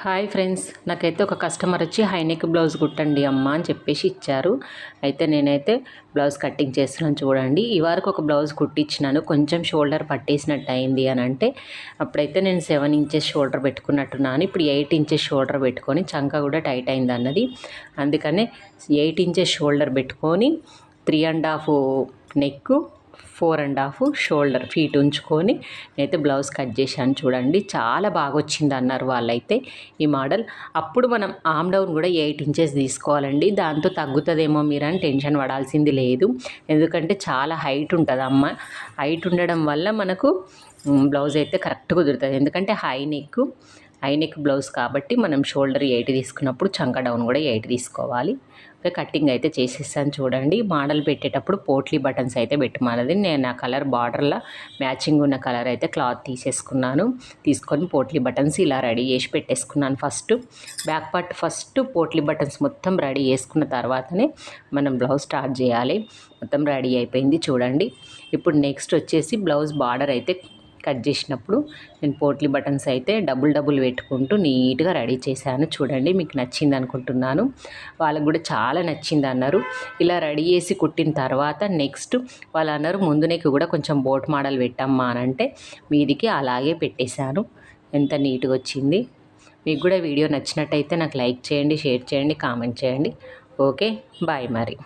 Hi friends, నాకైతే ఒక customer వచ్చి హైనెక్ బ్లౌజ్ కుట్టండి అమ్మ అని చెప్పేసి ఇచ్చారు. అయితే నేనైతే బ్లౌజ్ కటింగ్ చేస్తున్నాను చూడండి. ఈ వరకు ఒక బ్లౌజ్ కుట్టించినాను, కొంచెం షోల్డర్ పట్టేసినట్టు అయింది అని అంటే అప్పుడైతే నేను 7 ఇంచెస్ షోల్డర్ పెట్టుకున్నట్టున్నాను. ఇప్పుడు 8 ఇంచెస్ షోల్డర్ పెట్టుకొని చంక కూడా టైట్ అయింది అన్నది, అందుకనే 8 ఇంచెస్ షోల్డర్ పెట్టుకొని 3.5 నెక్, 4.5 షోల్డర్ ఫీట్ ఉంచుకొని నేనైతే బ్లౌజ్ కట్ చేశాను చూడండి. చాలా బాగా వచ్చింది అన్నారు వాళ్ళైతే ఈ మోడల్. అప్పుడు మనం ఆమ్ డౌన్ కూడా 8 ఇంచెస్ తీసుకోవాలండి, దాంతో తగ్గుతుందేమో మీరు అని టెన్షన్ పడాల్సింది లేదు. ఎందుకంటే చాలా హైట్ ఉంటుంది అమ్మ, హైట్ ఉండడం వల్ల మనకు బ్లౌజ్ అయితే కరెక్ట్ కుదురుతుంది. ఎందుకంటే హై నెక్ బ్లౌజ్ కాబట్టి మనం షోల్డర్ 8 తీసుకున్నప్పుడు చంక డౌన్ కూడా 8 తీసుకోవాలి. కటింగ్ అయితే చేసేసాను చూడండి. మోడల్ పెట్టేటప్పుడు పోట్లీ బటన్స్ అయితే పెట్టమన్నది. నేను ఆ కలర్ బార్డర్లో మ్యాచింగ్ ఉన్న కలర్ అయితే క్లాత్ తీసుకొని పోట్లీ బటన్స్ ఇలా రెడీ చేసి పెట్టేసుకున్నాను. బ్యాక్ పార్ట్ పోట్లీ బటన్స్ మొత్తం రెడీ చేసుకున్న తర్వాతనే మనం బ్లౌజ్ స్టార్ట్ చేయాలి. మొత్తం రెడీ అయిపోయింది చూడండి. ఇప్పుడు నెక్స్ట్ వచ్చేసి బ్లౌజ్ బార్డర్ అయితే కట్ చేసినప్పుడు నేను పోట్లీ బటన్స్ అయితే డబుల్ పెట్టుకుంటూ నీట్గా రెడీ చేశాను చూడండి. మీకు నచ్చింది అనుకుంటున్నాను, వాళ్ళకు కూడా చాలా నచ్చింది అన్నారు. ఇలా రెడీ చేసి కుట్టిన తర్వాత నెక్స్ట్ వాళ్ళు అన్నారు ముందు నెక్ కూడా కొంచెం బోట్ మోడల్ పెట్టమ్మా అని అంటే మీదికి అలాగే పెట్టేశాను. ఎంత నీట్గా వచ్చింది. మీకు కూడా వీడియో నచ్చినట్టయితే నాకు లైక్ చేయండి, షేర్ చేయండి, కామెంట్ చేయండి. ఓకే, బాయ్ మరి.